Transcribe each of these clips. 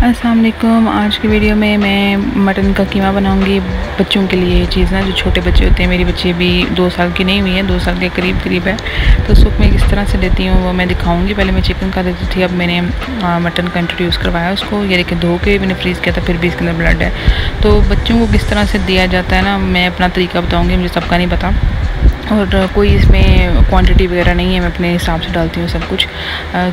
अस्सलाम वालेकुम। आज की वीडियो में मैं मटन का कीमा बनाऊंगी बच्चों के लिए। चीज़ ना जो छोटे बच्चे होते हैं, मेरी बच्ची भी 2 साल की नहीं हुई है, 2 साल के करीब है, तो उसको मैं किस तरह से देती हूँ वो मैं दिखाऊंगी। पहले मैं चिकन का देती थी, अब मैंने मटन का इंट्रोड्यूस करवाया उसको। ये देखिए धो के मैंने फ्रीज़ किया था, फिर भी इसके अंदर ब्लड है। तो बच्चों को किस तरह से दिया जाता है ना, मैं अपना तरीका बताऊँगी, मुझे सबका नहीं पता और कोई इसमें क्वांटिटी वगैरह नहीं है, मैं अपने हिसाब से डालती हूँ सब कुछ।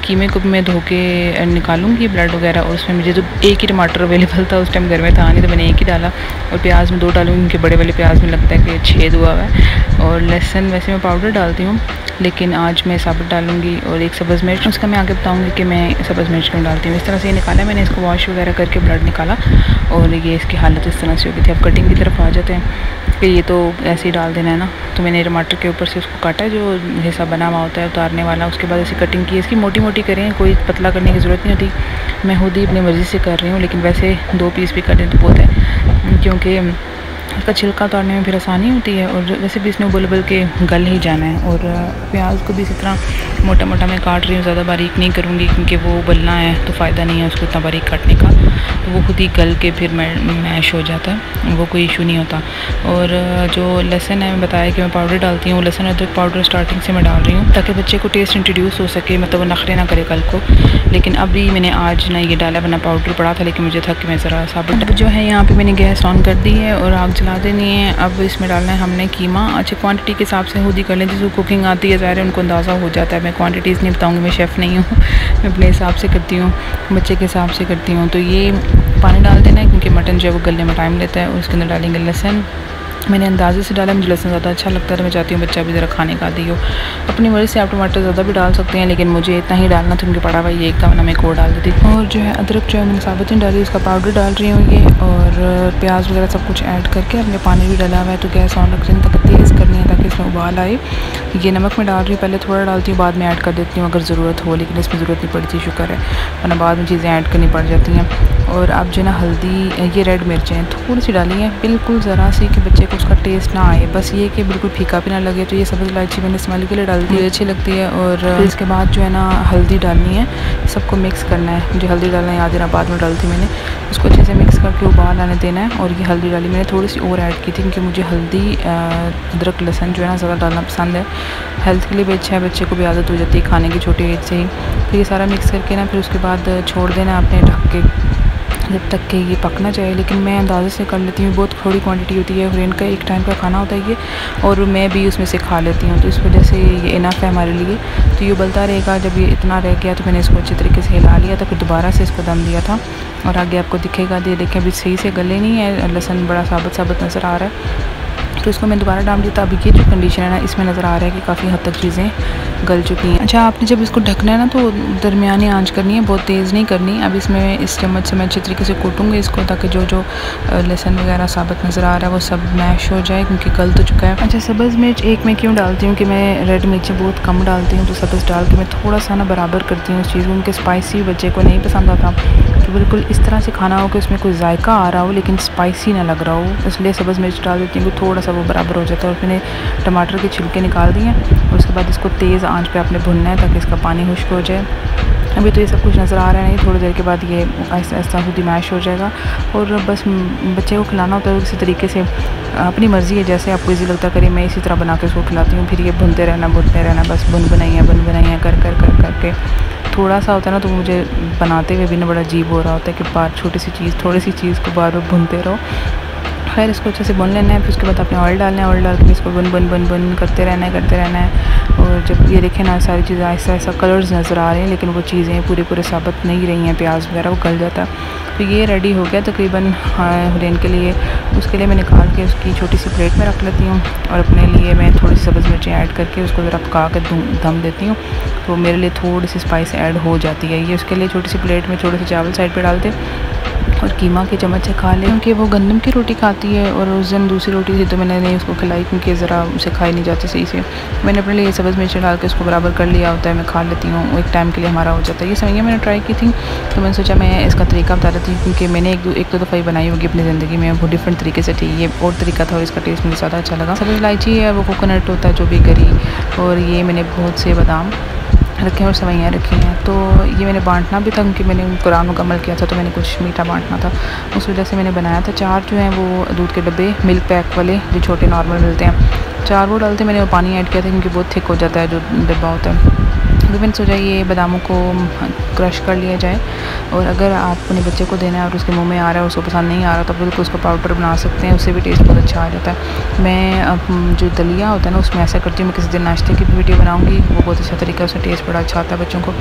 कीमे को मैं धो के निकालूंगी ब्लड वगैरह, और उसमें मुझे तो एक ही टमाटर अवेलेबल था, उस टाइम घर में था नहीं, तो मैंने एक ही डाला। और प्याज में 2 डालूंगी क्योंकि बड़े वाले प्याज में लगता है कि छेद हुआ है। और लहसुन वैसे मैं पाउडर डालती हूँ, लेकिन आज मैं साबुत डालूंगी। और एक सब्ज़ मिर्च, उसका मैं आगे बताऊँगी कि मैं सब्ज़ मिर्च क्यों डालती हूँ। इस तरह से ये निकाला मैंने, इसको वॉश वगैरह करके ब्लड निकाला और ये इसकी हालत इस तरह से हो गई थी। अब कटिंग की तरफ आ जाते हैं कि ये तो ऐसे ही डाल देना है ना, तो मैंने टमाटर के ऊपर से उसको काटा, जो हिस्सा बना हुआ होता है उतारने वाला, उसके बाद ऐसी कटिंग की। इसकी मोटी मोटी करें, कोई पतला करने की ज़रूरत नहीं होती। मैं खुद ही अपनी मर्ज़ी से कर रही हूँ, लेकिन वैसे 2 पीस भी कर दें तो बहुत है, क्योंकि उसका छिलका उतारने में फिर आसानी होती है। और वैसे भी इसमें उबल के गल ही जाना है। और प्याज को भी इसी तरह मोटा मोटा मैं काट रही हूँ, ज़्यादा बारीक नहीं करूँगी क्योंकि वो उबलना है तो फ़ायदा नहीं है उसको इतना बारीक काटने का, तो वो खुद ही गल के फिर मैश हो जाता है, वो कोई इशू नहीं होता। और जो लहसुन है, मैं बताया कि मैं पाउडर डालती हूँ, लहसुन अदरक पाउडर स्टार्टिंग से मैं डाल रही हूँ ताकि बच्चे को टेस्ट इंट्रोड्यूस हो सके, मतलब वो नखरे ना करे कल को। लेकिन अभी मैंने आज ना ये डाला, बना पाउडर पड़ा था, लेकिन मुझे था कि मैं ज़रा साबुत जो है। यहाँ पे मैंने गैस ऑन कर दी है और आग जला देनी है। अब इसमें डालना है हमने कीमा। अच्छी क्वांटिटी के हिसाब से खुद ही कर लें, जिसको कुकिंग आती है ज़ाहिर है उनको अंदाज़ा हो जाता है। मैं क्वांटिटीज़ नहीं बताऊँगी, मैं शेफ़ नहीं हूँ, मैं अपने हिसाब से करती हूँ, बच्चे के हिसाब से करती हूँ। तो ये पानी डाल देना है क्योंकि मटन जो है वो गलने में टाइम लेता है। और उसके अंदर डालेंगे लहसुन। मैंने अंदाजे से डाला, मुझे लहसुन ज़्यादा अच्छा लगता है, तो मैं चाहती हूँ बच्चा भी ज़रा खाने का आदी हो। अपनी मर्ज़ी से आप टमाटर ज़्यादा भी डाल सकते हैं, लेकिन मुझे इतना ही डालना था क्योंकि पड़ा हुआ ये एक का, वरना मैं को डाल देती। और जो है अदरक जो है मैंने साबुत नहीं डाली, उसका पाउडर डाल रही हूँ ये। और प्याज वगैरह सब कुछ ऐड करके अपने पानी भी डाला हुआ है, तो गैस ऑन रख रही हूँ ताकि तेज़ करनी है, ताकि इसमें उबाल आए। ये नमक में डाल रही हूँ, पहले थोड़ा डालती हूँ, बाद में ऐड कर देती हूँ अगर ज़रूरत हो, लेकिन इसमें ज़रूरत नहीं पड़ती, शुक्र है, वरना बाद में चीज़ें ऐड करनी पड़ जाती हैं। और अब जो है ना हल्दी, ये रेड मिर्चें थोड़ी सी डाली हैं, बिल्कुल ज़रा सी, कि बच्चे को उसका टेस्ट ना आए, बस ये कि बिल्कुल फीका भी ना लगे। तो ये सब्ज़ इलायची मैंने स्मेल के लिए डालती है, अच्छी लगती है। और फिर इसके बाद जो है ना हल्दी डालनी है, सबको मिक्स करना है। मुझे हल्दी डालना याद है ना, बाद में डालती मैंने, उसको अच्छे से मिक्स करके उबाल आने देना है। और ये हल्दी डाली मैंने, थोड़ी सी और ऐड की थी क्योंकि मुझे हल्दी अदरक लहसुन जो है ना ज़्यादा डालना पसंद है, हेल्थ के लिए भी अच्छा है, बच्चे को भी आदत हो जाती है खाने की छोटी एज से ही। तो ये सारा मिक्स करके ना फिर उसके बाद छोड़ देना अपने ढक के, जब तक कि ये पकना चाहिए। लेकिन मैं अंदाज़े से कर लेती हूँ, बहुत थोड़ी क्वांटिटी होती है, फ्रेंड का एक टाइम का खाना होता है ये, और मैं भी उसमें से खा लेती हूँ, तो इस वजह से ये इनफ है हमारे लिए। तो ये उबलता रहेगा, जब ये इतना रह गया तो मैंने इसको अच्छे तरीके से हिला लिया था, फिर दोबारा से इसको दम दिया था। और आगे आपको दिखेगा, ये देखें अभी सही से गले नहीं है, लहसुन बड़ा साबुत नज़र आ रहा है, तो इसको मैं दोबारा डाल दिया था। अभी ये जो कंडीशन है ना, इसमें नज़र आ रहा है कि काफ़ी हद तक चीज़ें गल चुकी हैं। अच्छा, आपने जब इसको ढकना है ना तो दरमियानी आंच करनी है, बहुत तेज़ नहीं करनी। अब इसमें इस चम्मच से मैं अच्छे तरीके से कूटूँगी इसको, ताकि जो जो लहसुन वगैरह साबुत नज़र आ रहा है वो सब मैश हो जाए, क्योंकि गल तो चुका है। अच्छा, सब्ज़ मिर्च एक मैं क्यों डालती हूँ कि मैं रेड मिर्चें बहुत कम डालती हूँ, तो सब्ज़ डाल के मैं थोड़ा सा ना बराबर करती हूँ इस चीज़ को, उनके स्पाइसी बच्चे को नहीं पसंद आता, तो बिल्कुल इस तरह से खाना हो कि उसमें कोई जायका आ रहा हो लेकिन स्पाइसी ना लग रहा हो, इसलिए सब्ज़ मिर्च डाल देती हूँ, थोड़ा सा वो बराबर हो जाता है। और मैंने टमाटर के छिलके निकाल दिए और उसके बाद इसको तेज़ आंच पे आपने भुनना है ताकि इसका पानी खुश्क हो जाए। अभी तो ये सब कुछ नज़र आ रहा है नहीं, थोड़ी देर के बाद ये ऐसा ऐसा खुद ही मैश हो जाएगा। और बस बच्चे को खिलाना होता है किसी तरीके से, अपनी मर्ज़ी है, जैसे आपको इजी लगता करिए, मैं इसी तरह बना के उसको खिलाती हूँ। फिर ये भुनते रहना बस बुन बनाइए कर करके थोड़ा सा होता है ना, तो मुझे बनाते हुए भी ना बड़ा अजीब हो रहा होता है कि बार थोड़ी सी चीज़ को बार बार भुनते रहो। खैर, इसको अच्छे से भून लेना है, फिर उसके बाद आपने ऑयल डालना है, ऑयल डाल के इसको बन करते रहना है। और जब ये देखें ना सारी चीज़ें ऐसा कलर्स नज़र आ रहे हैं, लेकिन वो चीज़ें पूरे साबुत नहीं रही हैं, प्याज वगैरह वो गल जाता है। तो ये रेडी हो गया तकरीबन हुरैन के लिए। उसके लिए मैं निकाल के उसकी छोटी सी प्लेट में रख लेती हूँ, और अपने लिए मैं थोड़ी सी सब्ज़ मिर्चें ऐड करके उसको ज़रा पका कर दम देती हूँ, तो मेरे लिए थोड़ी सी स्पाइस ऐड हो जाती है। ये उसके लिए छोटी सी प्लेट में थोड़े से चावल साइड पर डालते और कीमा के चम्मच से खा लें, क्योंकि वो गंदम की रोटी खाती है। और उस दिन दूसरी रोटी थी तो मैंने नहीं उसको खिलाई, क्योंकि ज़रा उसे खाई नहीं जाती सही से। मैंने अपने लिए सब्ज़ मिर्च डाल के उसको बराबर कर लिया होता है, मैं खा लेती हूँ, वो एक टाइम के लिए हमारा हो जाता है। ये सवैयाँ मैंने ट्राई की थी, तो मैंने सोचा मैं इसका तरीका बता देती हूँ, क्योंकि मैंने एक दो दफ़ा ही बनाई होगी अपनी ज़िंदगी में, वो डिफरेंट तरीके से थी, ये और तरीका था और इसका टेस्ट मुझे ज़्यादा अच्छा लगा। सब्ज़ इलायची है, वो कोकोनट होता है जो भी गरी, और ये मैंने बहुत से बादाम रखे हैं और सेवइयाँ रखी हैं। तो ये मैंने बांटना भी था क्योंकि मैंने कुरान मुकम्मल किया था, तो मैंने कुछ मीठा बांटना था, उस वजह से मैंने बनाया था। 4 जो हैं वो दूध के डब्बे मिल्क पैक वाले जो छोटे नॉर्मल मिलते हैं, 4 वो डालते मैंने और पानी ऐड किया था क्योंकि बहुत थिक हो जाता है जो डब्बा होता है। तो मैंने सोचा ये बादामों को क्रश कर लिया जाए, और अगर आप अपने बच्चे को देना है और उसके मुंह में आ रहा है, उसको पसंद नहीं आ रहा, तो बिल्कुल उसका पाउडर बना सकते हैं, उससे भी टेस्ट बहुत अच्छा आ जाता है। मैं जो दलिया होता है ना उसमें ऐसा करती हूँ, मैं किसी दिन नाश्ते की भी वीडियो बनाऊँगी, वो बहुत अच्छा तरीका है, उसका टेस्ट बड़ा अच्छा आता है बच्चों को।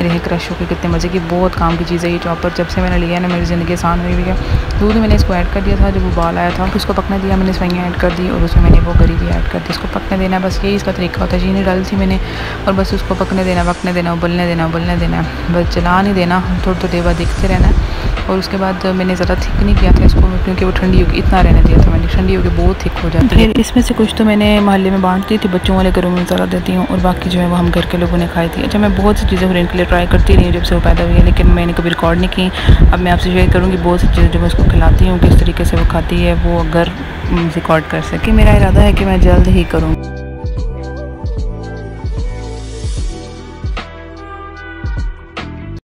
मेरे क्रश होकर कितने मज़े की, बहुत काम की चीज़ है ये चॉपर, जब से मैंने लिया है ना मेरी ज़िंदगी आसान हुई हुई है। दूध मैंने इसको ऐड कर दिया था, जब उबाल आया था उसको पकने दिया, मैंने सेवइयाँ ऐड कर दी और उसमें मैंने वो गरी भी ऐड कर दी, इसको पकने देना है, बस यही इसका तरीका होता है। चीनी डाली थी मैंने और बस उसको पकने देना, पकने देना, उबलने देना, बस जला नहीं देना, थोड़ी देर बाद देखते रहना है। और उसके बाद मैंने ज़्यादा थिक नहीं किया था इसको क्योंकि वो ठंडी होगी, इतना रहने दिया था मैंने, ठंडी होगी बहुत थिक हो जाती है। फिर इसमें से कुछ तो मैंने मोहल्ले में बांट दी थी, बच्चों वाले घरों में ज़्यादा देती हूँ, और बाकी जो है वो हम घर के लोगों ने खाई थी। अच्छा, मैं बहुत सी चीज़ें हुरैन के लिए ट्राई करती रही हूँ जब से वो पैदा हुई है, लेकिन मैंने कभी रिकॉर्ड नहीं की। अब मैं आपसे शेयर करूँगी बहुत सी चीज़ें जो मैं उसको खिलाती हूँ, किस तरीके से वो खाती है, वो अगर रिकॉर्ड कर सके। मेरा इरादा है कि मैं जल्द ही करूँ।